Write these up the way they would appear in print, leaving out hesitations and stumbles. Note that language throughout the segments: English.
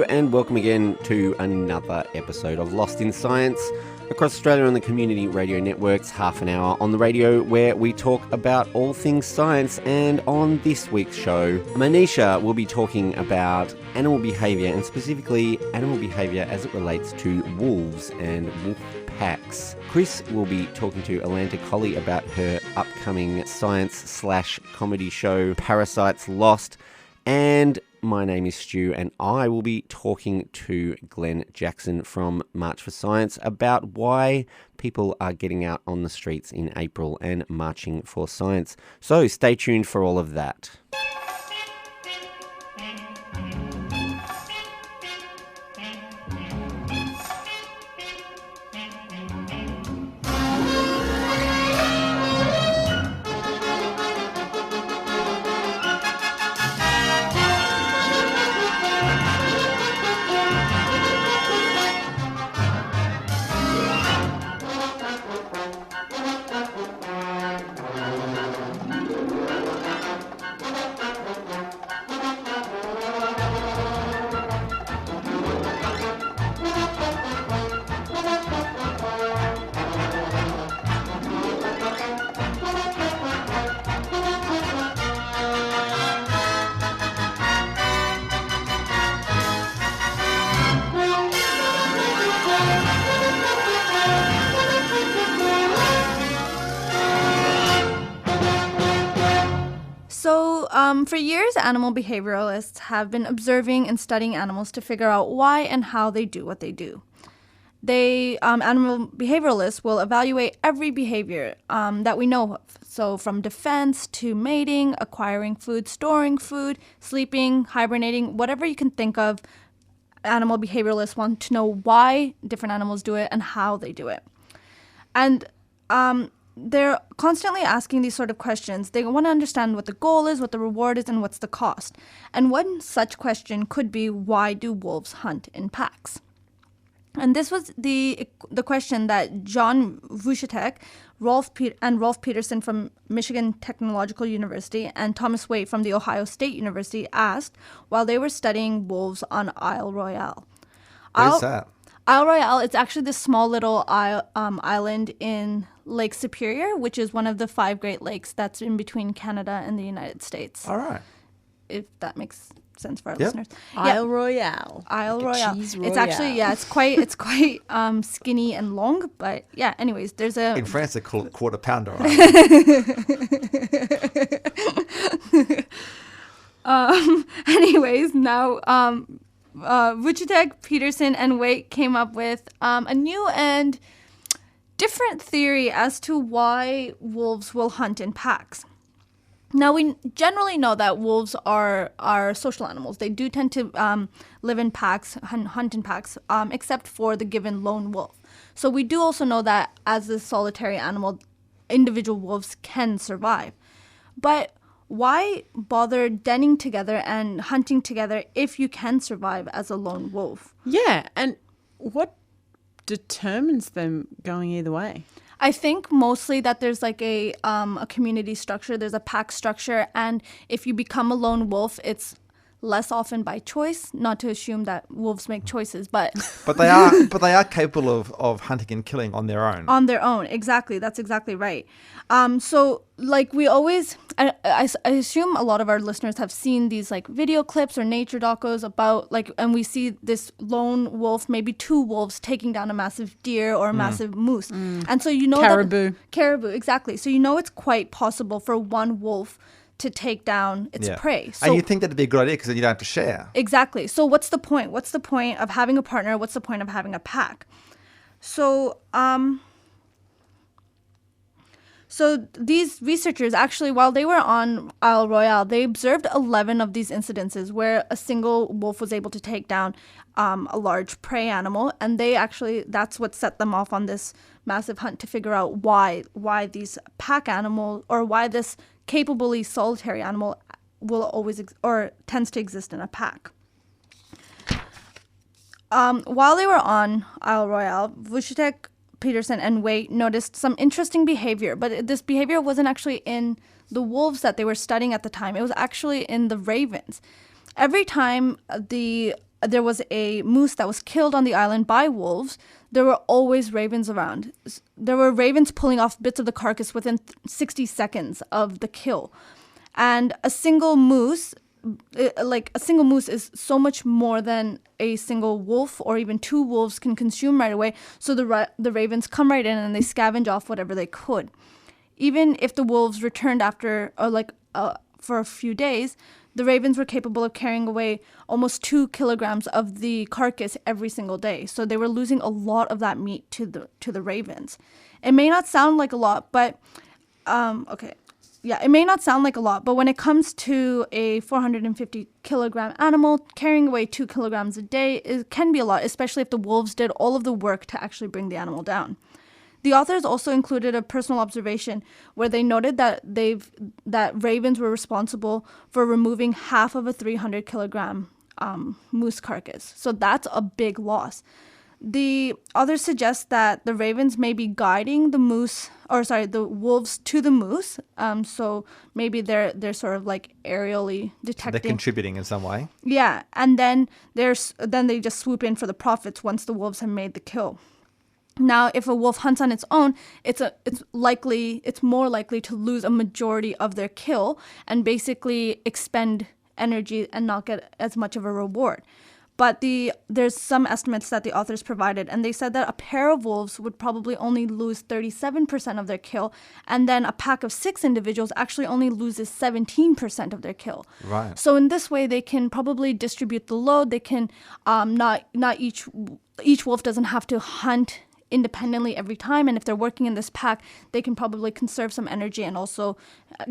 and welcome again to another episode of Lost in Science across Australia on the Community Radio Network's half an hour on the radio where we talk about all things science. And on this week's show, Manisha will be talking about animal behaviour, and specifically animal behaviour as it relates to wolves and wolf packs. Chris will be talking to Alanta Colley about her upcoming science/comedy show Parasites Lost. And my name is Stu, and I will be talking to Glenn Jackson from March for Science about why people are getting out on the streets in April and marching for science. So stay tuned for all of that. For years, animal behavioralists have been observing and studying animals to figure out why and how they do what they do. Animal behavioralists will evaluate every behavior that we know of. So from defense to mating, acquiring food, storing food, sleeping, hibernating, whatever you can think of, animal behavioralists want to know why different animals do it and how they do it. And they're constantly asking these sort of questions. They want to understand what the goal is, what the reward is, and what's the cost. And one such question could be, why do wolves hunt in packs? And this was the question that John Vucetek, Rolf Peterson from Michigan Technological University, and Thomas Waite from the Ohio State University asked while they were studying wolves on Isle Royale. What is that? Isle Royale, it's actually this small little island in Lake Superior, which is one of the 5 Great Lakes that's in between Canada and the United States. All right. If that makes sense for our listeners. Isle Royale. Isle like Royale. Cheese Royale. It's actually, it's quite skinny and long, but yeah, anyways, there's a... In France, they call it quarter pounder. Anyways, now... Vucetek, Peterson, and Waite came up with a new and different theory as to why wolves will hunt in packs. Now, we generally know that wolves are social animals. They do tend to live in packs, hunt in packs, except for the given lone wolf. So we do also know that as a solitary animal, individual wolves can survive. But why bother denning together and hunting together if you can survive as a lone wolf? Yeah, and what determines them going either way? I think mostly that there's like a community structure, there's a pack structure, and if you become a lone wolf, it's less often by choice. Not to assume that wolves make choices, but they are capable of hunting and killing on their own. On their own, exactly. That's exactly right. So like we always, I assume a lot of our listeners have seen these like video clips or nature docos about like, and we see this lone wolf, maybe 2 wolves taking down a massive deer or a massive moose. And so you know caribou, exactly. So you know it's quite possible for one wolf to take down its prey. So, and you think that'd be a good idea because then you don't have to share. Exactly. So what's the point? What's the point of having a partner? What's the point of having a pack? So these researchers actually, while they were on Isle Royale, they observed 11 of these incidences where a single wolf was able to take down a large prey animal, and that's what set them off on this massive hunt to figure out why these pack animals, or why this capably solitary animal will always tends to exist in a pack. While they were on Isle Royale, Vucetek, Peterson, and Waite noticed some interesting behavior, but this behavior wasn't actually in the wolves that they were studying at the time. It was actually in the ravens. Every time the there was a moose that was killed on the island by wolves, there were always ravens around. There were ravens pulling off bits of the carcass within 60 seconds of the kill. And a single moose is so much more than a single wolf or even two wolves can consume right away. So the ravens come right in and they scavenge off whatever they could. Even if the wolves returned after for a few days, the ravens were capable of carrying away almost 2 kilograms of the carcass every single day. So they were losing a lot of that meat to the ravens. It may not sound like a lot, but it may not sound like a lot, but when it comes to a 450 kilogram animal, carrying away 2 kilograms a day, it can be a lot, especially if the wolves did all of the work to actually bring the animal down. The authors also included a personal observation where they noted that ravens were responsible for removing half of a 300 kilogram moose carcass. So that's a big loss. The authors suggest that the ravens may be guiding the wolves to the moose. So maybe they're sort of like aerially detecting. They're contributing in some way. Yeah, and then they just swoop in for the profits once the wolves have made the kill. Now, if a wolf hunts on its own, it's more likely to lose a majority of their kill and basically expend energy and not get as much of a reward. But there's some estimates that the authors provided, and they said that a pair of wolves would probably only lose 37% of their kill, and then a pack of 6 individuals actually only loses 17% of their kill. Right. So in this way, they can probably distribute the load. They can not each wolf doesn't have to hunt independently every time, and if they're working in this pack, they can probably conserve some energy and also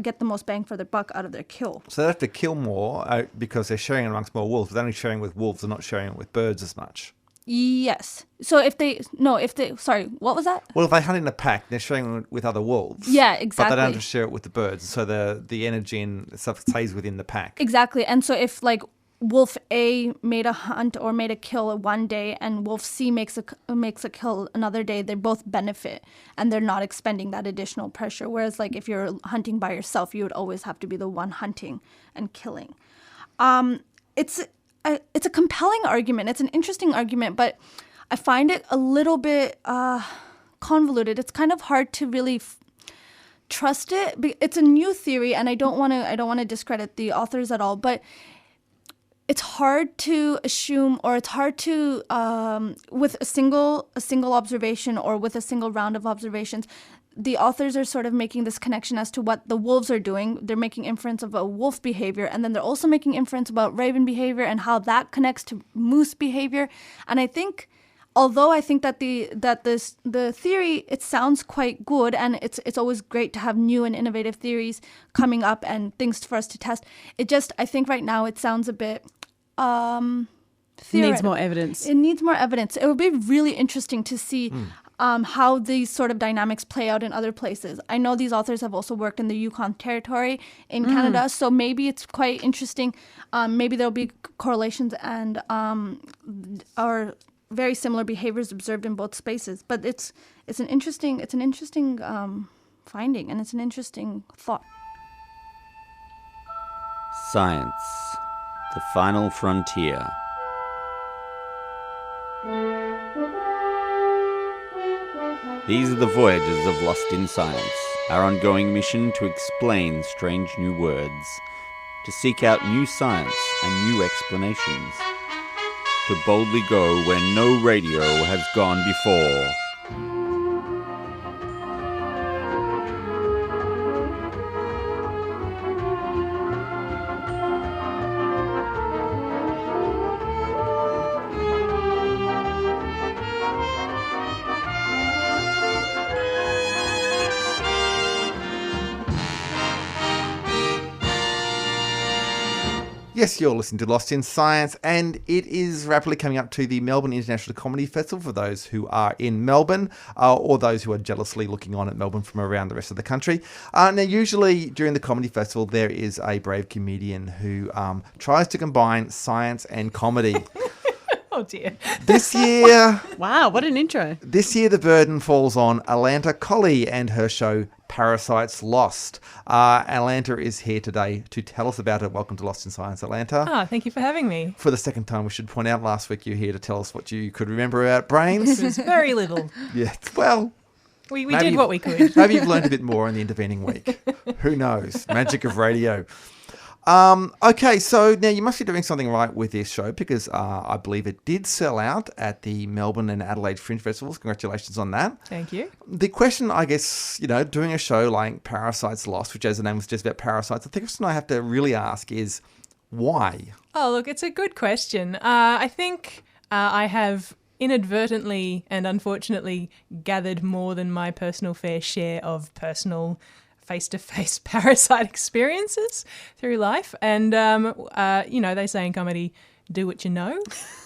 get the most bang for their buck out of their kill. So they have to kill more because they're sharing amongst more wolves. They're only sharing with wolves, they're not sharing it with birds as much. Yes. So what was that? Well, if they hunt in a pack, they're sharing with other wolves. Yeah, exactly. But they don't have to share it with the birds, so the energy and stuff stays within the pack. Exactly. And so if Wolf A made a hunt or made a kill one day and Wolf C makes a kill another day, they both benefit and they're not expending that additional pressure. Whereas if you're hunting by yourself, you would always have to be the one hunting and killing. It's a compelling argument. It's an interesting argument, but I find it a little bit convoluted. It's kind of hard to really trust it. It's a new theory, and I don't want to discredit the authors at all, but it's hard to assume, or it's hard to, with a single observation or with a single round of observations, the authors are sort of making this connection as to what the wolves are doing. They're making inference of a wolf behavior, and then they're also making inference about raven behavior and how that connects to moose behavior. And I think, although I think that the theory, it sounds quite good, and it's always great to have new and innovative theories coming up and things for us to test. I think right now it sounds a bit needs more evidence. It needs more evidence. It would be really interesting to see how these sort of dynamics play out in other places. I know these authors have also worked in the Yukon Territory in Canada, so maybe it's quite interesting. Maybe there'll be correlations and or very similar behaviors observed in both spaces. But it's an interesting finding, and it's an interesting thought. Science, the final frontier. These are the voyages of Lost in Science, our ongoing mission to explain strange new words, to seek out new science and new explanations, to boldly go where no radio has gone before. Yes, you're listening to Lost in Science, and it is rapidly coming up to the Melbourne International Comedy Festival for those who are in Melbourne, or those who are jealously looking on at Melbourne from around the rest of the country. Now, usually during the comedy festival, there is a brave comedian who tries to combine science and comedy. Oh dear. This year... Wow, what an intro. This year the burden falls on Alanta Colley and her show Parasites Lost. Atlanta is here today to tell us about it. Welcome to Lost in Science, Atlanta. Thank you for having me. For the second time, we should point out, last week you were here to tell us what you could remember about brains. It was very little. Yeah, well... We did what we could. Maybe you've learned a bit more in the intervening week. Who knows? Magic of radio. Okay, so now you must be doing something right with this show because I believe it did sell out at the Melbourne and Adelaide Fringe Festivals. Congratulations on that. Thank you. The question, I guess, doing a show like Parasites Lost, which as the name was just about parasites, I think the question I have to really ask is why? Oh, look, it's a good question. I think I have inadvertently and unfortunately gathered more than my personal fair share of personal face-to-face parasite experiences through life. And, they say in comedy, do what you know.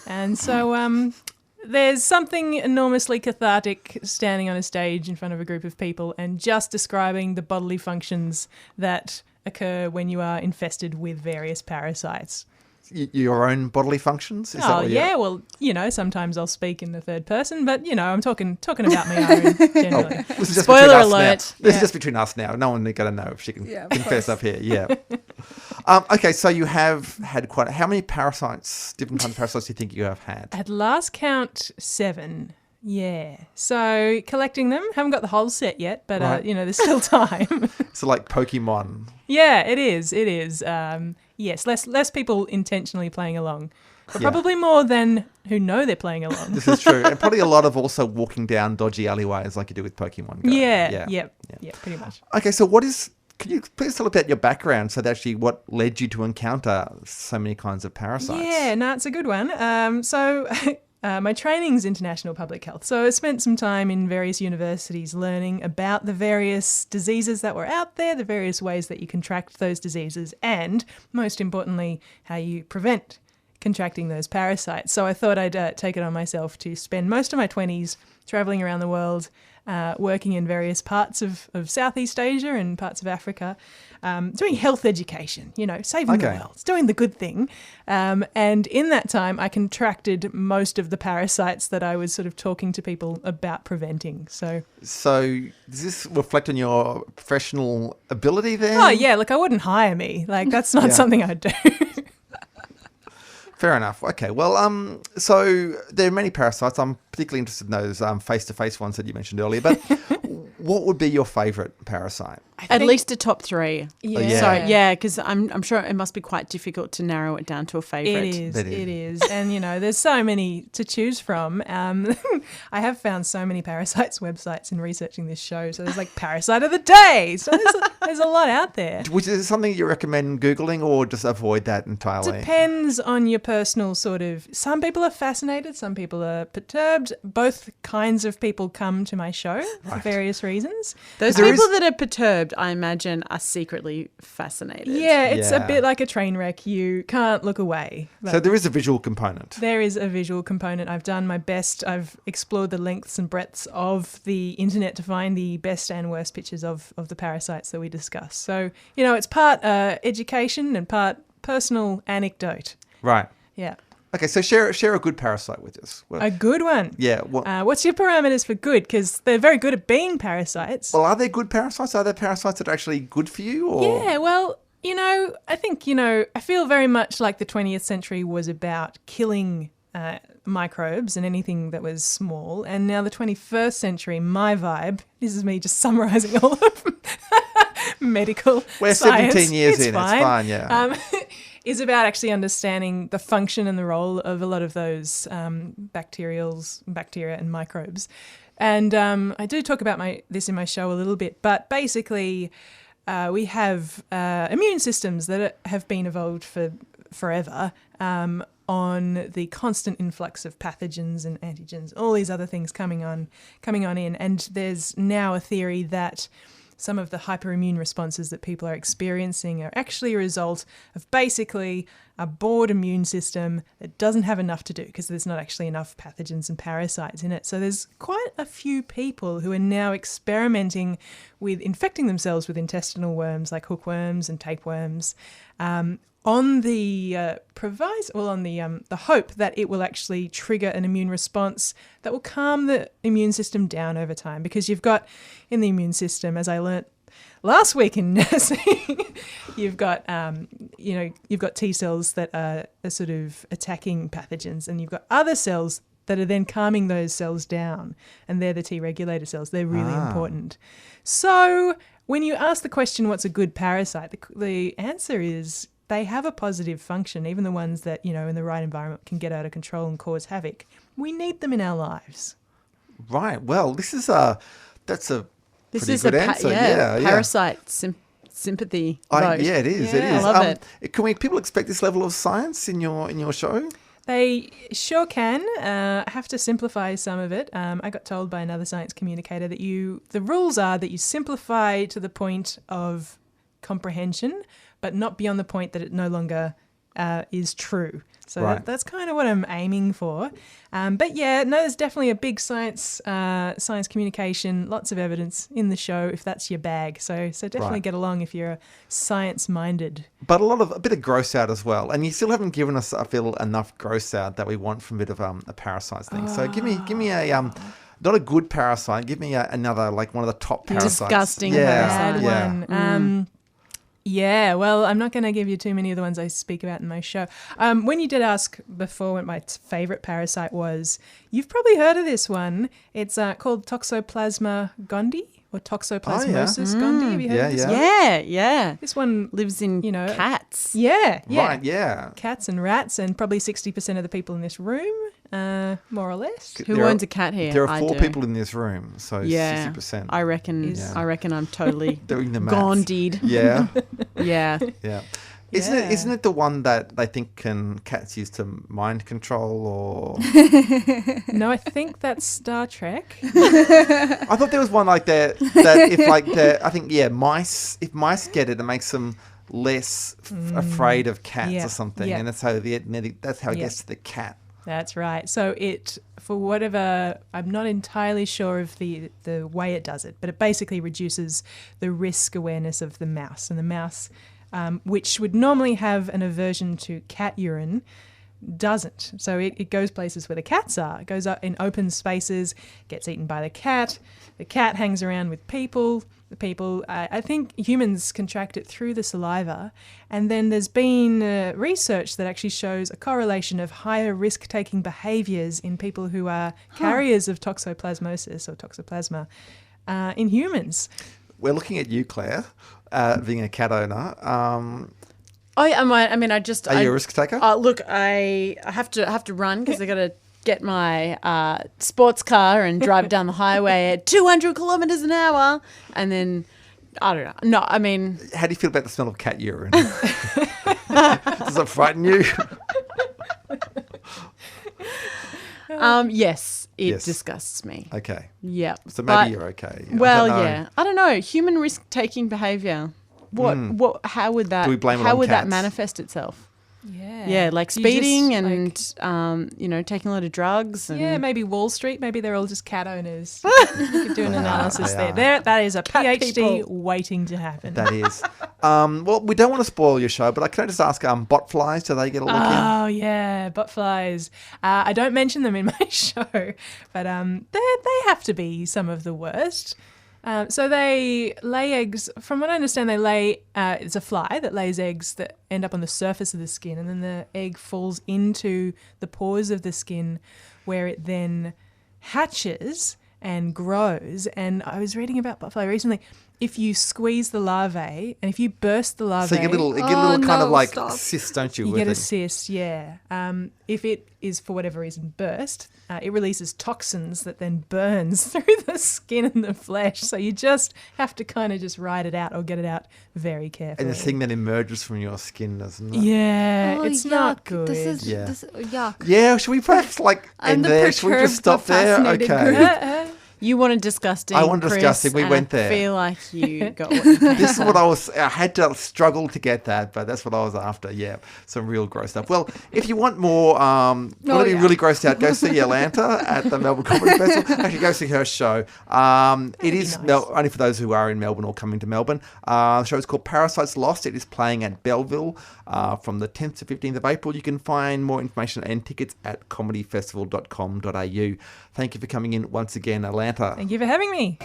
And so there's something enormously cathartic standing on a stage in front of a group of people and just describing the bodily functions that occur when you are infested with various parasites. Your own bodily functions? Is that what well, sometimes I'll speak in the third person, but, I'm talking about my own generally. This is just Spoiler between us alert. Now. This is just between us now. No one got to know if she can confess up here. Yeah. Okay, so you have had how many parasites, different kinds of parasites do you think you have had? At last count, 7. Yeah. So collecting them, haven't got the whole set yet, but, right. There's still time. So like Pokemon. Yeah, it is. It is. Yes, less people intentionally playing along. But probably more than who know they're playing along. This is true. And probably a lot of also walking down dodgy alleyways like you do with Pokemon Go. Yeah, pretty much. Okay, so can you please tell about your background, so that actually what led you to encounter so many kinds of parasites? Yeah, no, it's a good one. So my training's international public health. So I spent some time in various universities learning about the various diseases that were out there, the various ways that you contract those diseases, and most importantly, how you prevent contracting those parasites. So I thought I'd take it on myself to spend most of my 20s traveling around the world, working in various parts of Southeast Asia and parts of Africa, doing health education, saving the world, doing the good thing. And in that time, I contracted most of the parasites that I was sort of talking to people about preventing. So does this reflect on your professional ability then? Oh, yeah. Look, I wouldn't hire me. Like, that's not something I'd do. Fair enough. Okay. Well, so there are many parasites. I'm particularly interested in those face-to-face ones that you mentioned earlier. But what would be your favourite parasite? At least a top 3. Yeah. So, because I'm sure it must be quite difficult to narrow it down to a favourite. It is. And, there's so many to choose from. I have found so many parasites websites in researching this show. So there's like Parasite of the Day. So there's a lot out there. Which is something you recommend Googling or just avoid that entirely? Depends on your personal some people are fascinated, some people are perturbed. Both kinds of people come to my show for various reasons. Those people that are perturbed, I imagine, are secretly fascinated. Yeah, it's a bit like a train wreck. You can't look away. So there is a visual component. There is a visual component. I've done my best. I've explored the lengths and breadths of the internet to find the best and worst pictures of the parasites that we discuss. So, it's part education and part personal anecdote. Right. Yeah. Okay, so share a good parasite with us. A good one? Yeah. What's your parameters for good? Because they're very good at being parasites. Well, are there good parasites? Are there parasites that are actually good for you? Or? Yeah, well, I think, I feel very much like the 20th century was about killing microbes and anything that was small. And now the 21st century, my vibe, this is me just summarising all of medical We're science. 17 years it's in, fine. it's fine, yeah. Is about actually understanding the function and the role of a lot of those bacteria and microbes. And I do talk about this in my show a little bit, but basically we have immune systems that have been evolved for forever on the constant influx of pathogens and antigens, all these other things coming on in. And there's now a theory that some of the hyperimmune responses that people are experiencing are actually a result of basically a bored immune system that doesn't have enough to do because there's not actually enough pathogens and parasites in it. So there's quite a few people who are now experimenting with infecting themselves with intestinal worms like hookworms and tapeworms on the the hope that it will actually trigger an immune response that will calm the immune system down over time. Because you've got in the immune system, as I learnt last week in nursing, you've got you've got T cells that are sort of attacking pathogens, and you've got other cells that are then calming those cells down, and they're the T regulator cells. They're really important. So when you ask the question, what's a good parasite, the answer is they have a positive function, even the ones that, in the right environment can get out of control and cause havoc. We need them in our lives. Right. Well, that's a pretty good answer. Parasite sympathy vote. Yeah, it is. It I is. love it. Can people expect this level of science in your show? They sure can. I have to simplify some of it. I got told by another science communicator that the rules are that you simplify to the point of comprehension, but not beyond the point that it no longer is true. So Right. that's kind of what I'm aiming for. But yeah, no, there's definitely a big science communication, lots of evidence in the show if that's your bag. So definitely Right. get along if you're science-minded. But a bit of gross out as well, and you still haven't given us, I feel, enough gross out that we want from a bit of a parasites thing. So give me a not a good parasite. Give me another, like one of the top parasites. Disgusting Bad parasite. one. Yeah, well, I'm not going to give you too many of the ones I speak about in my show. When you did ask before what my favourite parasite was, you've probably heard of this one. It's called Toxoplasma gondii or Toxoplasmosis gondii. Have you heard of this one? Yeah. This one Lives in cats. Yeah. Right, yeah. Cats and rats, and probably 60% of the people in this room, more or less. Who owns a cat here? There are I 4 do. people in this room, so Yeah, 60%. I reckon. Yeah. I reckon I'm totally Doing the maths. gondied. Yeah, Yeah. yeah. Yeah. Isn't it the one that they think cats use to mind control or? No, I think that's Star Trek. I thought there was one like that if I think mice. If mice get it, it makes them less afraid of cats Yeah. or something, Yeah. and that's how it Yeah. gets to the cat. That's right. So for whatever, I'm not entirely sure of the way it does it, but it basically reduces the risk awareness of the mouse. And the mouse, which would normally have an aversion to cat urine, doesn't. So it goes places where the cats are. It goes up in open spaces, gets eaten by the cat. The cat hangs around with people. The people, I think humans contract it through the saliva. And then there's been research that actually shows a correlation of higher risk-taking behaviours in people who are carriers of toxoplasmosis or toxoplasma in humans. We're looking at you, Claire, being a cat owner. I just. Are you a risk taker? Look, I have to run because I got to get my sports car and drive down the highway at 200 kilometers an hour, and then I don't know. No, I mean, How do you feel about the smell of cat urine? Does it frighten you? yes, it Yes. disgusts me. Okay, Yeah. so maybe you're okay. Well, I don't know. yeah. I don't know. Human risk-taking behavior. What? How would that? Do we blame it how on would that cats? manifest itself? Yeah. Yeah, like Do you just, speeding like- and taking a lot of drugs. And Yeah, maybe Wall Street. Maybe they're all just cat owners. You could do an analysis they there. are. That is a Cat PhD people. waiting to happen. That is. Well, we don't want to spoil your show, but can I just ask, bot flies, do they get a look in? Oh yeah, botflies. I don't mention them in my show, but they have to be some of the worst. So they lay eggs. From what I understand, they lay. It's a fly that lays eggs that end up on the surface of the skin, and then the egg falls into the pores of the skin, where it then hatches and grows. And I was reading about botfly recently. If you squeeze the larvae and if you burst the larvae, So you get a little kind of no, like stop. cyst, don't you? you with get a it? cyst, yeah. If it is for whatever reason burst, it releases toxins that then burns through the skin and the flesh. So you just have to kind of just ride it out or get it out very carefully. And the thing that emerges from your skin, doesn't it? yeah, Oh, it's not yuck. good. Yeah. Yuck. Yeah, should we perhaps I'm end the there? Should we just stop perturbed, there? fascinated Okay. group. You want a disgusting. I want a Chris, disgusting. We and went there. I feel like you got what you came This is for. what I had to struggle to get that, but that's what I was after. Yeah, some real gross stuff. Well, if you want more, want to be really grossed out, go see Atlanta at the Melbourne Comedy Festival. Actually, go see her show. It is nice. only for those who are in Melbourne or coming to Melbourne. The show is called Parasites Lost. It is playing at Belleville from the 10th to 15th of April. You can find more information and tickets at comedyfestival.com.au. Thank you for coming in once again, Atlanta. Thank you for having me.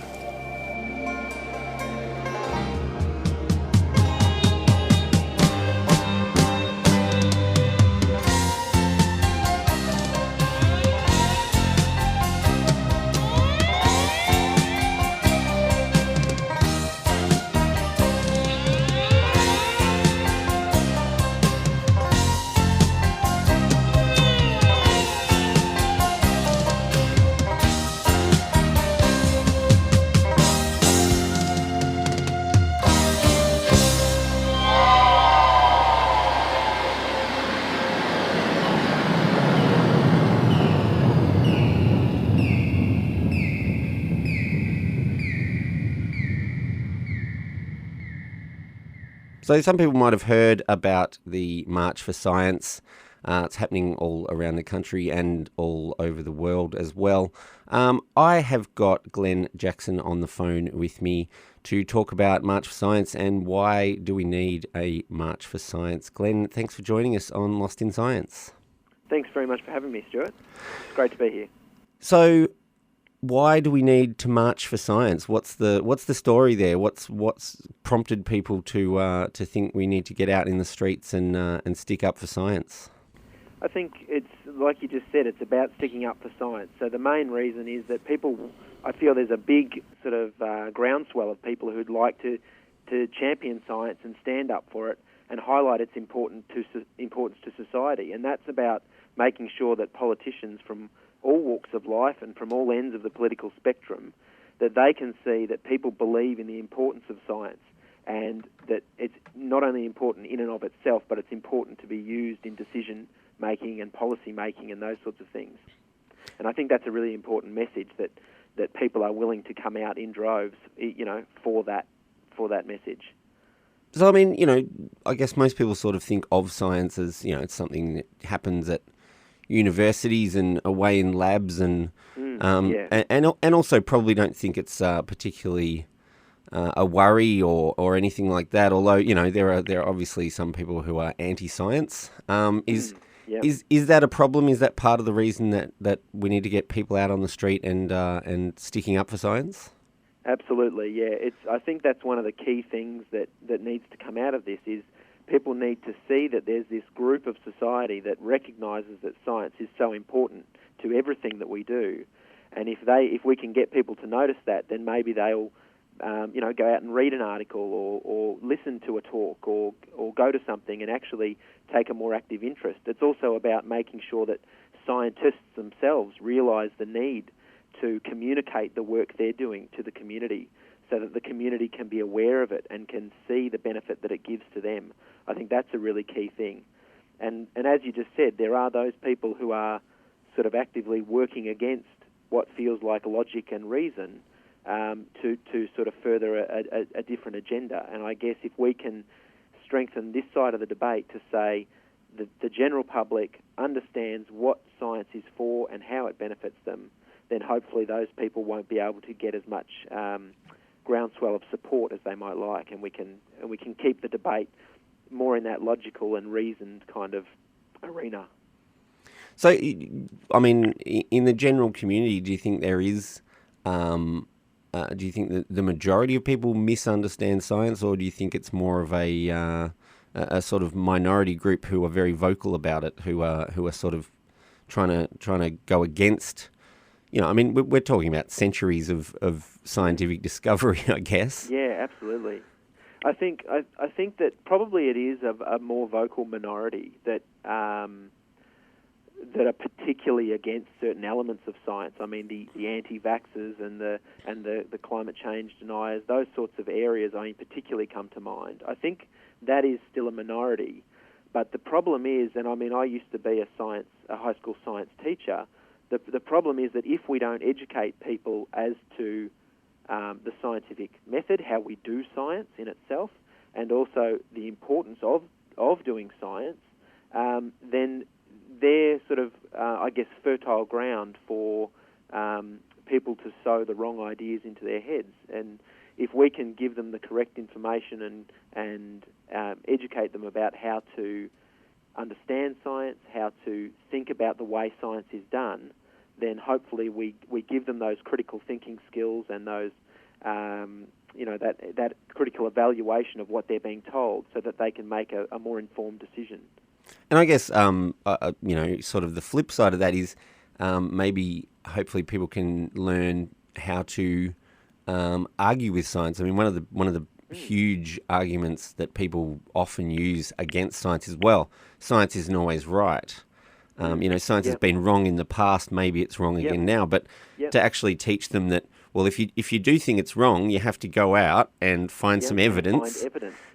So some people might have heard about the March for Science. It's happening all around the country and all over the world as well. I have got Glenn Jackson on the phone with me to talk about March for Science and why do we need a March for Science. Glenn, thanks for joining us on Lost in Science. Thanks very much for having me, Stuart. It's great to be here. So, why do we need to march for science? What's the story there? What's prompted people to think we need to get out in the streets and stick up for science? I think it's, like you just said, it's about sticking up for science. So the main reason is that I feel there's a big sort of groundswell of people who'd like to champion science and stand up for it and highlight its importance to society. And that's about making sure that politicians from all walks of life and from all ends of the political spectrum, that they can see that people believe in the importance of science and that it's not only important in and of itself, but it's important to be used in decision making and policy making and those sorts of things. And I think that's a really important message that people are willing to come out in droves, for that message. So, I mean, I guess most people sort of think of science as, it's something that happens at universities and away in labs and also probably don't think it's particularly a worry or anything like that. Although there are obviously some people who are anti-science. Is that a problem? Is that part of the reason that we need to get people out on the street and sticking up for science? Absolutely, yeah. I think that's one of the key things that needs to come out of this is people need to see that there's this group of society that recognises that science is so important to everything that we do, and if we can get people to notice that, then maybe they'll go out and read an article or listen to a talk or go to something and actually take a more active interest. It's also about making sure that scientists themselves realise the need to communicate the work they're doing to the community so that the community can be aware of it and can see the benefit that it gives to them. I think that's a really key thing. And as you just said, there are those people who are sort of actively working against what feels like logic and reason to sort of further a different agenda. And I guess if we can strengthen this side of the debate to say that the general public understands what science is for and how it benefits them, then hopefully those people won't be able to get as much groundswell of support as they might like, and we can keep the debate more in that logical and reasoned kind of arena. So, I mean, in the general community, do you think there is? Do you think that the majority of people misunderstand science, or do you think it's more of a sort of minority group who are very vocal about it, who are sort of trying to go against? I mean, we're talking about centuries of scientific discovery, I guess. Yeah, absolutely. I think that probably it is a more vocal minority that are particularly against certain elements of science. I mean, the anti-vaxxers and the climate change deniers, those sorts of areas, particularly come to mind. I think that is still a minority, but the problem is, and I mean, I used to be a high school science teacher. The problem is that if we don't educate people as to the scientific method, how we do science in itself, and also the importance of doing science, then they're sort of, fertile ground for people to sow the wrong ideas into their heads. And if we can give them the correct information and educate them about how to understand science, how to think about the way science is done, then hopefully we give them those critical thinking skills and those that critical evaluation of what they're being told, so that they can make a more informed decision. And I guess sort of the flip side of that is maybe hopefully people can learn how to argue with science. I mean, one of the huge arguments that people often use against science is, well, science isn't always right. Science has been wrong in the past. Maybe it's wrong again now. But to actually teach them that, well, if you do think it's wrong, you have to go out and find some evidence,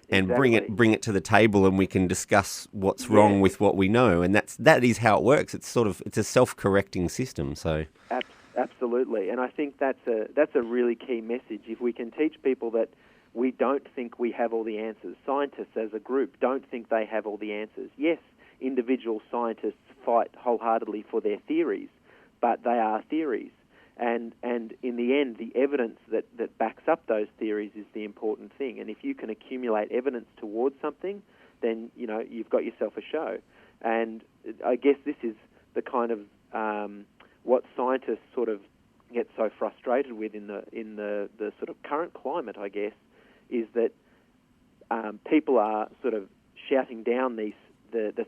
and bring it to the table, and we can discuss what's wrong with what we know. And that is how it works. It's a self-correcting system. So absolutely, and I think that's a really key message. If we can teach people that we don't think we have all the answers. Scientists as a group don't think they have all the answers. Yes, individual scientists fight wholeheartedly for their theories, but they are theories. And in the end, the evidence that backs up those theories is the important thing. And if you can accumulate evidence towards something, then, you've got yourself a show. And I guess this is the kind of what scientists sort of get so frustrated with in the sort of current climate, I guess, is that people are sort of shouting down the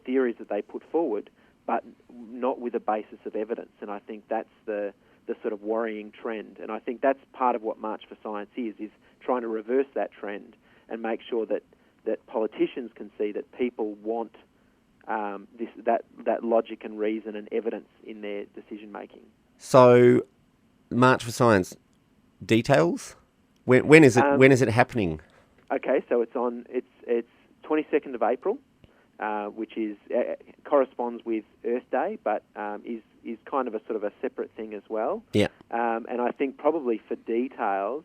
theories that they put forward, but not with a basis of evidence. And I think that's the sort of worrying trend. And I think that's part of what March for Science is trying to reverse that trend and make sure that politicians can see that people want that logic and reason and evidence in their decision making. So, March for Science details. When is it happening? Okay, so it's 22nd of April, which is corresponds with Earth Day, but is kind of a sort of a separate thing as well. Yeah. And I think probably for details,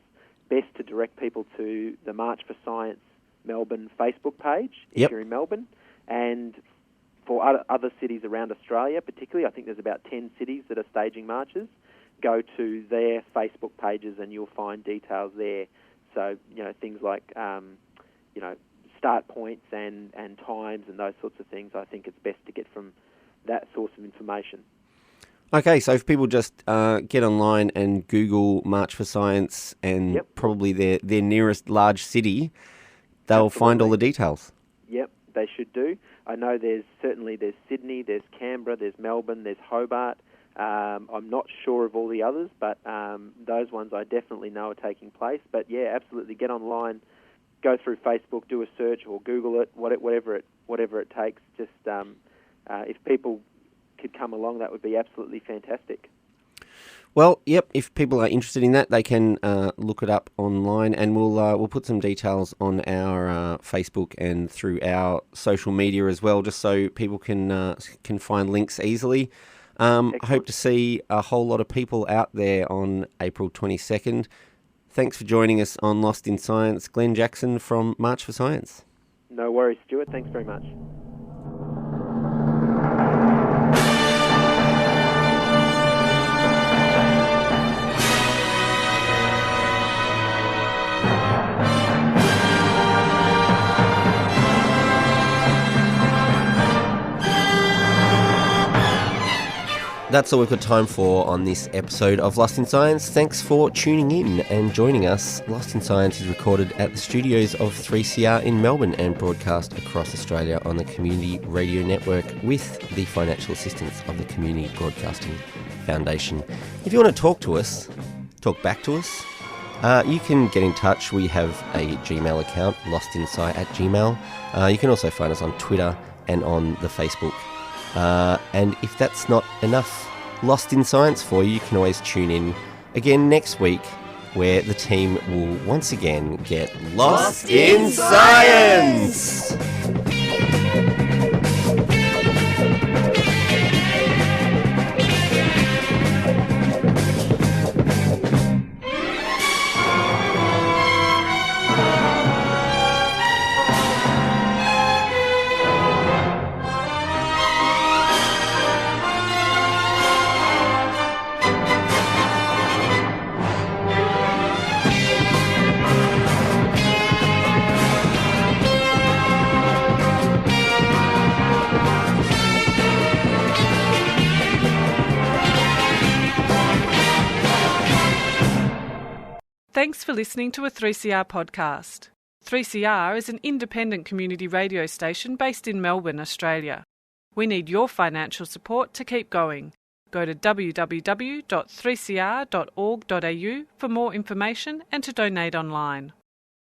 best to direct people to the March for Science Melbourne Facebook page if you're in Melbourne, and for other cities around Australia, particularly, I think there's about 10 cities that are staging marches. Go to their Facebook pages and you'll find details there. So, things like, start points and times and those sorts of things, I think it's best to get from that source of information. Okay, so if people just get online and Google March for Science and probably their nearest large city, they'll find all the details. Yep, they should do. I know there's Sydney, there's Canberra, there's Melbourne, there's Hobart. I'm not sure of all the others, but those ones I definitely know are taking place. But yeah, absolutely, get online, go through Facebook, do a search or Google it, whatever it takes. Just if people could come along, that would be absolutely fantastic. Well, if people are interested in that, they can look it up online, and we'll put some details on our Facebook and through our social media as well, just so people can find links easily. I hope to see a whole lot of people out there on April 22nd. Thanks for joining us on Lost in Science, Glenn Jackson from March for Science. No worries, Stuart. Thanks very much. That's all we've got time for on this episode of Lost in Science. Thanks for tuning in and joining us. Lost in Science is recorded at the studios of 3CR in Melbourne and broadcast across Australia on the Community Radio Network with the financial assistance of the Community Broadcasting Foundation. If you want to talk back to us, you can get in touch. We have a Gmail account, lostinsight@gmail. You can also find us on Twitter and on the Facebook. And if that's not enough Lost in Science for you, you can always tune in again next week, where the team will once again get Lost in Science! Thanks for listening to a 3CR podcast. 3CR is an independent community radio station based in Melbourne, Australia. We need your financial support to keep going. Go to www.3cr.org.au for more information and to donate online.